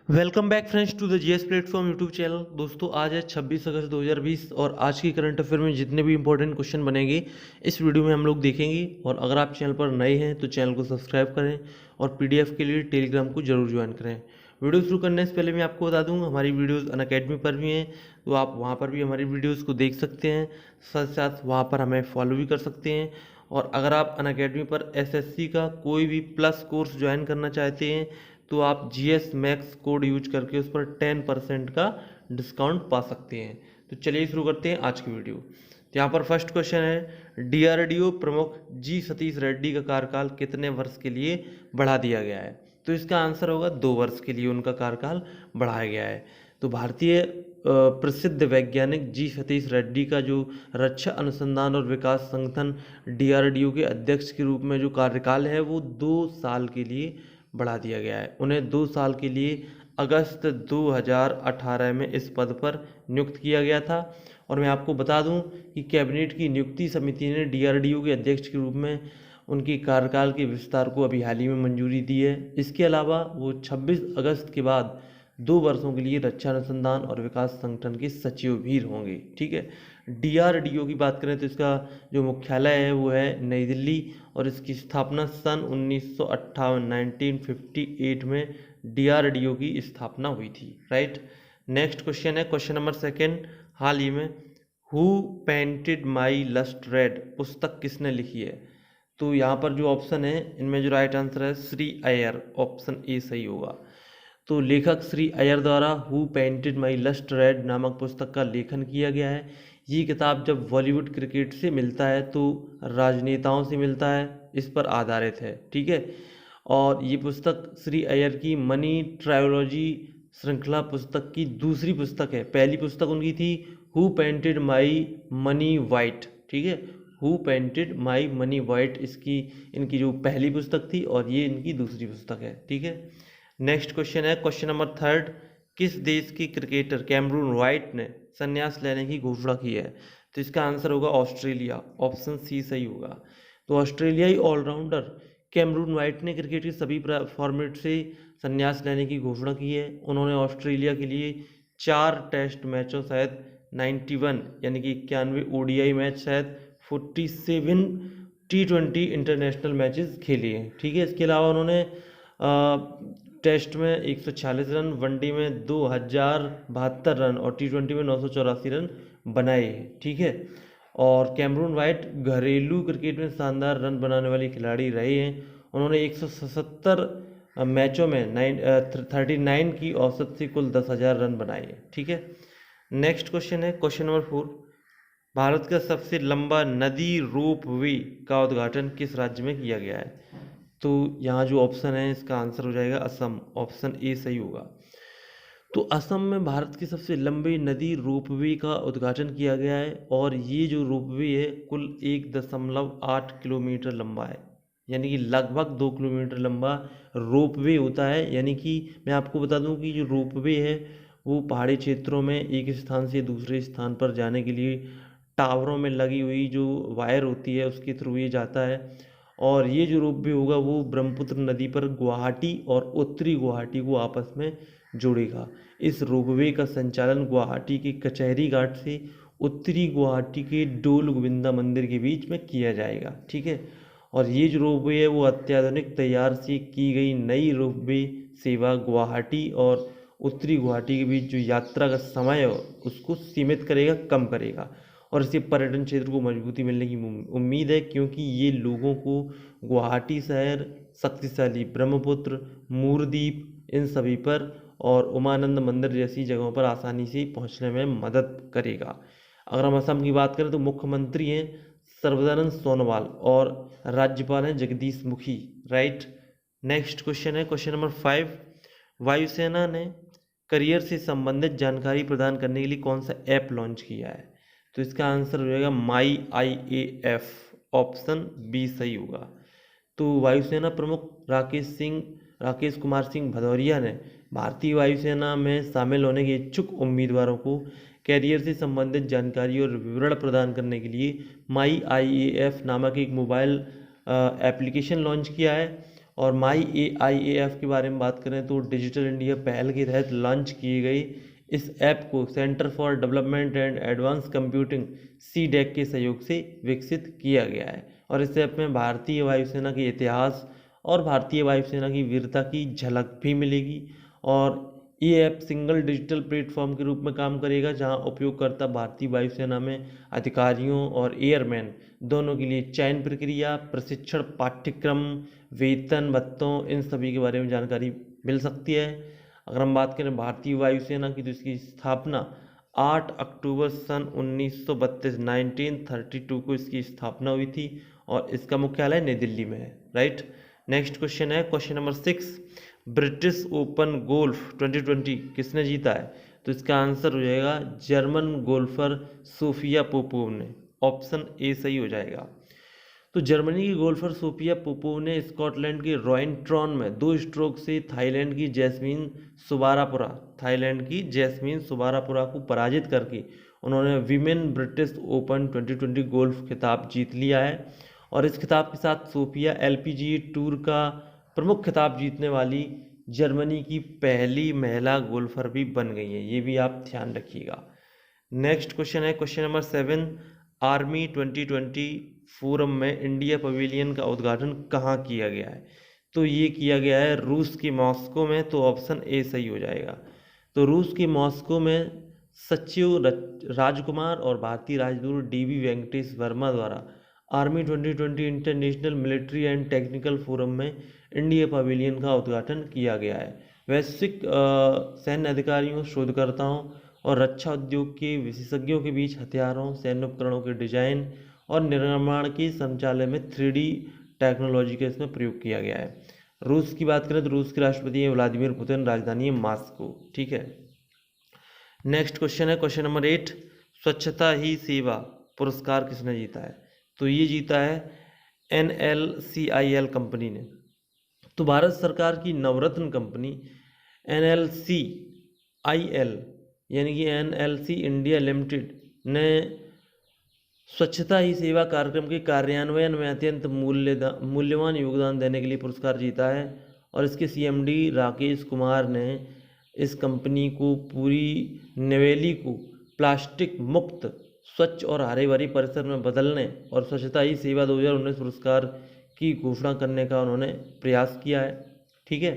Welcome back friends to the GS platform YouTube channel. दोस्तों आज है 26 अगस्त 2020 और आज की करंट अफेयर में जितने भी इंपॉर्टेंट क्वेश्चन बनेंगे इस वीडियो में हम लोग देखेंगे। और अगर आप चैनल पर नए हैं तो चैनल को सब्सक्राइब करें और पीडीएफ के लिए टेलीग्राम को जरूर ज्वाइन करें। वीडियो शुरू करने से पहले मैं आपको बता दूं हमारी वीडियोस अनअकैडमी पर भी हैं, तो आप वहां पर भी हमारी वीडियोस को देख सकते हैं, साथ साथ वहां पर हमें फॉलो भी कर सकते हैं। और अगर आप अनअकैडमी पर एसएससी का कोई भी प्लस कोर्स ज्वाइन करना चाहते हैं तो आप GS मैक्स कोड यूज करके उस पर 10% का डिस्काउंट पा सकते हैं। तो चलिए शुरू करते हैं आज की वीडियो। तो यहाँ पर फर्स्ट क्वेश्चन है, DRDO प्रमुख जी सतीश रेड्डी का कार्यकाल कितने वर्ष के लिए बढ़ा दिया गया है? तो इसका आंसर होगा 2 वर्ष के लिए उनका कार्यकाल बढ़ाया गया है। तो भारतीय प्रसिद्ध वैज्ञानिक जी सतीश रेड्डी का जो रक्षा अनुसंधान और विकास संगठन DRDO के अध्यक्ष के रूप में जो कार्यकाल है वो 2 साल के लिए बढ़ा दिया गया है। उन्हें 2 साल के लिए अगस्त 2018 में इस पद पर नियुक्त किया गया था। और मैं आपको बता दूं कि कैबिनेट की नियुक्ति समिति ने DRDO के अध्यक्ष के रूप में उनकी कार्यकाल के विस्तार को अभी हाल ही में मंजूरी दी है। इसके अलावा वो 26 अगस्त के बाद 2 वर्षों के लिए रक्षा अनुसंधान और विकास संगठन के सचिव भी होंगे। ठीक है, DRDO की बात करें तो इसका जो मुख्यालय है वो है नई दिल्ली और इसकी स्थापना सन 1958 1958 में DRDO की स्थापना हुई थी। राइट, नेक्स्ट क्वेश्चन है क्वेश्चन नंबर सेकेंड। हाल ही में who painted my lust red पुस्तक किसने लिखी है? तो यहाँ पर जो ऑप्शन है इनमें जो राइट आंसर है श्री अय्यर, ऑप्शन ए सही होगा। तो लेखक श्री अय्यर द्वारा who painted my lust red नामक पुस्तक का लेखन किया गया है। ये किताब जब बॉलीवुड क्रिकेट से मिलता है तो राजनेताओं से मिलता है, इस पर आधारित है। ठीक है, और ये पुस्तक श्री अय्यर की मनी ट्रायोलॉजी श्रृंखला पुस्तक की दूसरी पुस्तक है। पहली पुस्तक उनकी थी who painted my money white. ठीक है, who painted my money white इसकी इनकी जो पहली पुस्तक थी और ये इनकी दूसरी पुस्तक है। ठीक है, नेक्स्ट क्वेश्चन है क्वेश्चन नंबर थर्ड। किस देश की क्रिकेटर कैमरून वाइट ने संन्यास लेने की घोषणा की है? तो इसका आंसर होगा ऑस्ट्रेलिया, ऑप्शन सी सही होगा। तो ऑस्ट्रेलियाई ऑलराउंडर कैमरून वाइट ने क्रिकेट के सभी फॉर्मेट से संन्यास लेने की घोषणा की है। उन्होंने ऑस्ट्रेलिया के लिए 4 टेस्ट मैचों सहित 91 यानी कि 91 ODI मैच सहित 47 T20 इंटरनेशनल मैचेस खेले हैं। ठीक है, इसके अलावा उन्होंने टेस्ट में 146 रन, वनडे में 2072 रन और T20 में 984 रन बनाए हैं। ठीक है, और कैमरून वाइट घरेलू क्रिकेट में शानदार रन बनाने वाले खिलाड़ी रहे हैं। उन्होंने 177 मैचों में 39 की औसत से कुल 10,000 रन बनाए हैं। ठीक है, नेक्स्ट क्वेश्चन है क्वेश्चन नंबर 4। भारत का सबसे लंबा नदी रोपवे का उद्घाटन किस राज्य में किया गया है? तो यहाँ जो ऑप्शन है इसका आंसर हो जाएगा असम, ऑप्शन ए सही होगा। तो असम में भारत की सबसे लंबी नदी रोपवे का उद्घाटन किया गया है और ये जो रोपवे है कुल 1.8 किलोमीटर लंबा है, यानी कि लगभग 2 किलोमीटर लंबा रोपवे होता है। यानी कि मैं आपको बता दूं कि जो रोपवे है वो पहाड़ी क्षेत्रों में एक स्थान से दूसरे स्थान पर जाने के लिए टावरों में लगी हुई जो वायर होती है उसके थ्रू ये जाता है। और ये जो रोपवे होगा वो ब्रह्मपुत्र नदी पर गुवाहाटी और उत्तरी गुवाहाटी को आपस में जोड़ेगा। इस रोपवे का संचालन गुवाहाटी के कचहरी घाट से उत्तरी गुवाहाटी के डोल गोविंदा मंदिर के बीच में किया जाएगा। ठीक है, और ये जो रोपवे है वो अत्याधुनिक तैयार से की गई नई रोपवे सेवा गुवाहाटी और उत्तरी गुवाहाटी के बीच जो यात्रा का समय है उसको सीमित करेगा, कम करेगा। और इससे पर्यटन क्षेत्र को मजबूती मिलने की उम्मीद है, क्योंकि ये लोगों को गुवाहाटी शहर, शक्तिशाली ब्रह्मपुत्र, मूरदीप इन सभी पर और उमानंद मंदिर जैसी जगहों पर आसानी से पहुंचने में मदद करेगा। अगर हम असम की बात करें तो मुख्यमंत्री हैं सर्बानंद सोनोवाल और राज्यपाल हैं Jagdish Mukhi. Right, next question है क्वेश्चन नंबर 5। वायुसेना ने करियर से संबंधित जानकारी प्रदान करने के लिए कौन सा ऐप लॉन्च किया है? तो इसका आंसर हो जाएगा माई IAF, ऑप्शन बी सही होगा। तो वायुसेना प्रमुख राकेश कुमार सिंह भदौरिया ने भारतीय वायुसेना में शामिल होने के इच्छुक उम्मीदवारों को कैरियर से संबंधित जानकारी और विवरण प्रदान करने के लिए माई IAF नामक एक मोबाइल एप्लीकेशन लॉन्च किया है। और MyAIAF के बारे में बात करें तो डिजिटल इंडिया पहल के तहत लॉन्च की गई इस ऐप को centre for development and advance computing CDEC के सहयोग से विकसित किया गया है। और इस ऐप में भारतीय वायुसेना के इतिहास और भारतीय वायुसेना की वीरता की झलक भी मिलेगी। और ये ऐप सिंगल डिजिटल प्लेटफॉर्म के रूप में काम करेगा, जहां उपयोगकर्ता भारतीय वायुसेना में अधिकारियों और एयरमैन दोनों के लिए चयन प्रक्रिया, प्रशिक्षण पाठ्यक्रम, वेतन भत्तों, इन सभी के बारे में जानकारी मिल सकती है। अगर हम बात करें भारतीय वायुसेना की, तो इसकी स्थापना 8 अक्टूबर सन 1932 1932 को इसकी स्थापना हुई थी और इसका मुख्यालय नई दिल्ली में है। राइट। नेक्स्ट क्वेश्चन है question number 6, British open golf 2020 किसने जीता है? तो इसका आंसर हो जाएगा जर्मन गोल्फर सोफिया पोपोव ने। ऑप्शन ए सही हो जाएगा। तो जर्मनी की गोल्फर सोफिया पोपोव ने स्कॉटलैंड के रॉयनट्रॉन में 2 स्ट्रोक से थाईलैंड की जैस्मीन सुबारापुरा को पराजित करके उन्होंने विमेन ब्रिटिश ओपन 2020 गोल्फ खिताब जीत लिया है। और इस खिताब के साथ सोफिया LPGA टूर का प्रमुख खिताब जीतने वाली जर्मनी की पहली महिला गोल्फर भी बन गई है। ये भी आप ध्यान रखिएगा। नेक्स्ट क्वेश्चन है क्वेश्चन नंबर 7, आर्मी 2020 फोरम में इंडिया पवेलियन का उद्घाटन कहाँ किया गया है? तो ये किया गया है रूस के मॉस्को में। तो ऑप्शन ए सही हो जाएगा। तो रूस के मॉस्को में सचिव राजकुमार और भारतीय राजदूत DB वेंकटेश वर्मा द्वारा army 2020 international military and technical forum में इंडिया पवेलियन का उद्घाटन किया गया है। वैश्विक सैन्य अधिकारियों, शोधकर्ताओं और रक्षा उद्योग के विशेषज्ञों के बीच हथियारों, सैन्य उपकरणों के डिजाइन और निर्माण के संचालन में 3D टेक्नोलॉजी का इसमें प्रयोग किया गया है। रूस की बात करें तो रूस के राष्ट्रपति हैं व्लादिमीर पुतिन, राजधानी है मॉस्को। ठीक है। नेक्स्ट क्वेश्चन है क्वेश्चन नंबर 8, स्वच्छता ही सेवा पुरस्कार किसने जीता है? तो ये जीता है NLCIL कंपनी ने। तो भारत सरकार की नवरत्न कंपनी NLCIL यानी कि NLC इंडिया लिमिटेड ने स्वच्छता ही सेवा कार्यक्रम के कार्यान्वयन में अत्यंत मूल्यवान योगदान देने के लिए पुरस्कार जीता है। और इसके CMD राकेश कुमार ने इस कंपनी को पूरी नवेली को प्लास्टिक मुक्त, स्वच्छ और हरे भरे परिसर में बदलने और स्वच्छता ही सेवा 2019 पुरस्कार की घोषणा करने का उन्होंने प्रयास किया है। ठीक है।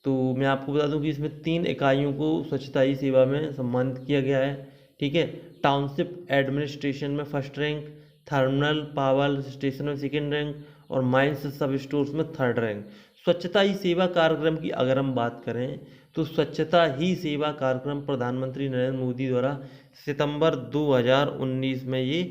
तो मैं आपको बता दूं कि इसमें 3 इकाइयों को स्वच्छता ही सेवा में सम्मानित किया गया है। ठीक है। टाउनशिप एडमिनिस्ट्रेशन में 1st rank, thermal power station में 2nd रैंक और माइंस सब स्टोर्स में 3rd रैंक। स्वच्छता ही सेवा कार्यक्रम की अगर हम बात करें तो स्वच्छता ही सेवा कार्यक्रम प्रधानमंत्री नरेंद्र मोदी द्वारा सितंबर 2019 में ये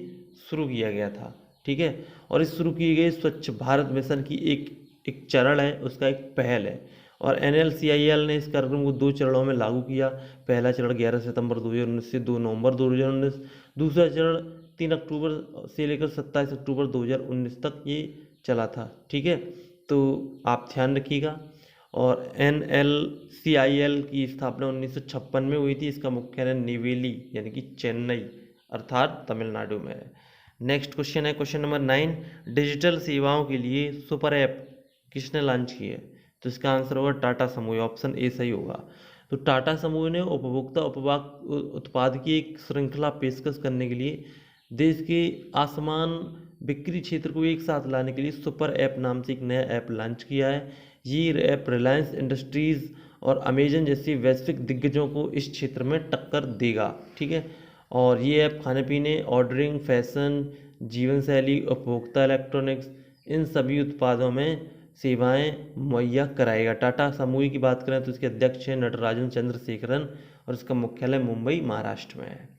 शुरू किया गया था। ठीक है। और इस शुरू किए गए स्वच्छ भारत मिशन की एक चरण है, उसका एक पहल है। और NLCIL ने इस कार्यक्रम को 2 चरणों में लागू किया। पहला चरण 11 सितंबर 2019 से 2 नवंबर 2019, दूसरा चरण 3 अक्टूबर से लेकर 27 अक्टूबर 2019 तक ये चला था। ठीक है। तो आप ध्यान रखिएगा। और NLCIL की स्थापना 1956 में हुई थी। इसका मुख्यालय नेवेली यानी कि चेन्नई अर्थात तमिलनाडु में है। नेक्स्ट क्वेश्चन है क्वेश्चन नंबर 9, डिजिटल सेवाओं के लिए सुपर ऐप किसने लॉन्च की है? तो इसका आंसर होगा टाटा समूह। ऑप्शन ए सही होगा। तो टाटा समूह ने उपभोक्ता उत्पाद की एक श्रृंखला पेशकश करने के लिए देश के आसमान बिक्री क्षेत्र को एक साथ लाने के लिए सुपर ऐप नाम से एक नया ऐप लॉन्च किया है। ये ऐप रिलायंस इंडस्ट्रीज़ और अमेजन जैसे वैश्विक दिग्गजों को इस क्षेत्र में टक्कर देगा। ठीक है। और ये ऐप खाने पीने, ऑर्डरिंग, फैशन, जीवन शैली, उपभोक्ता इलेक्ट्रॉनिक्स, इन सभी उत्पादों में सेवाएं मुहैया कराएगा। टाटा समूह की बात करें तो इसके अध्यक्ष हैं नटराजन चंद्रशेखरन और इसका मुख्यालय मुंबई महाराष्ट्र में है।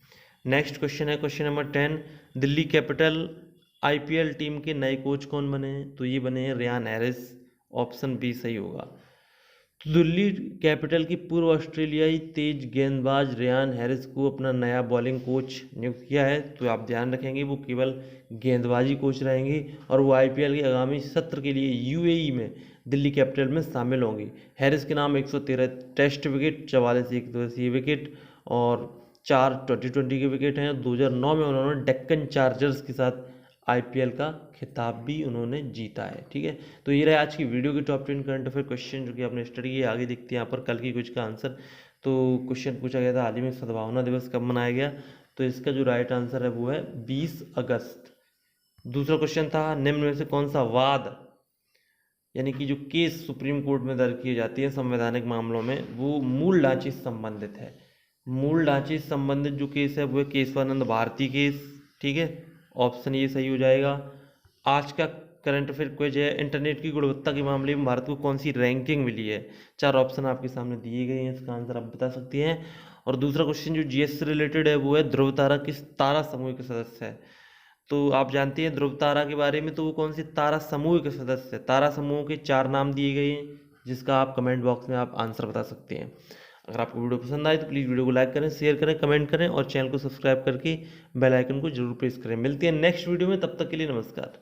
नेक्स्ट क्वेश्चन है question number 10, Delhi capital IPL team के नए कोच कौन बने हैं? तो ये बने हैं रेयान हैरिस। ऑप्शन बी सही होगा। तो दिल्ली कैपिटल की पूर्व ऑस्ट्रेलियाई तेज गेंदबाज रेयान हैरिस को अपना नया बॉलिंग कोच नियुक्त किया है। तो आप ध्यान रखेंगे वो केवल गेंदबाजी कोच रहेंगे और वो IPL के आगामी सत्र के लिए UAE में दिल्ली कैपिटल में शामिल होंगे। हैरिस के नाम 113 टेस्ट विकेट, 44 एकदिवसीय विकेट और 4 T20 के विकेट हैं। 2009 में उन्होंने डेक्कन चार्जर्स के साथ IPL का खिताब भी उन्होंने जीता है। ठीक है, तो ये रहे आज की वीडियो के टॉप 10 करंट अफेयर क्वेश्चन जो कि आपने स्टडी किए। आगे देखते हैं यहाँ पर कल की कुछ का आंसर। तो क्वेश्चन पूछा गया था हाल ही में सद्भावना दिवस कब मनाया गया, तो इसका जो राइट आंसर है वो है 20 अगस्त। दूसरा क्वेश्चन था निम्न में से कौन सा वाद यानी कि जो केस सुप्रीम कोर्ट में दर्ज की जाती है संवैधानिक मामलों में वो मूल ढांचे से संबंधित है। मूल ढांचे से संबंधित जो केस है वो है केशवानंद भारती केस। ठीक है, ऑप्शन ये सही हो जाएगा। आज का करंट अफेयर क्विज है इंटरनेट की गुणवत्ता के मामले में भारत को कौन सी रैंकिंग मिली है। 4 ऑप्शन आपके सामने दिए गए हैं, इसका आंसर आप बता सकते हैं। और दूसरा क्वेश्चन जो GS से रिलेटेड है वो है ध्रुव तारा किस तारा समूह के सदस्य है। तो आप जानते हैं ध्रुव तारा के बारे में, तो वो कौन सी तारा समूह के सदस्य है। तारा समूह के 4 नाम दिए गए हैं जिसका आप कमेंट बॉक्स में आप आंसर बता सकते हैं। अगर आपको वीडियो पसंद आए तो प्लीज़ वीडियो को लाइक करें, शेयर करें, कमेंट करें और चैनल को सब्सक्राइब करके बेल आइकन को जरूर प्रेस करें। मिलते हैं नेक्स्ट वीडियो में, तब तक के लिए नमस्कार।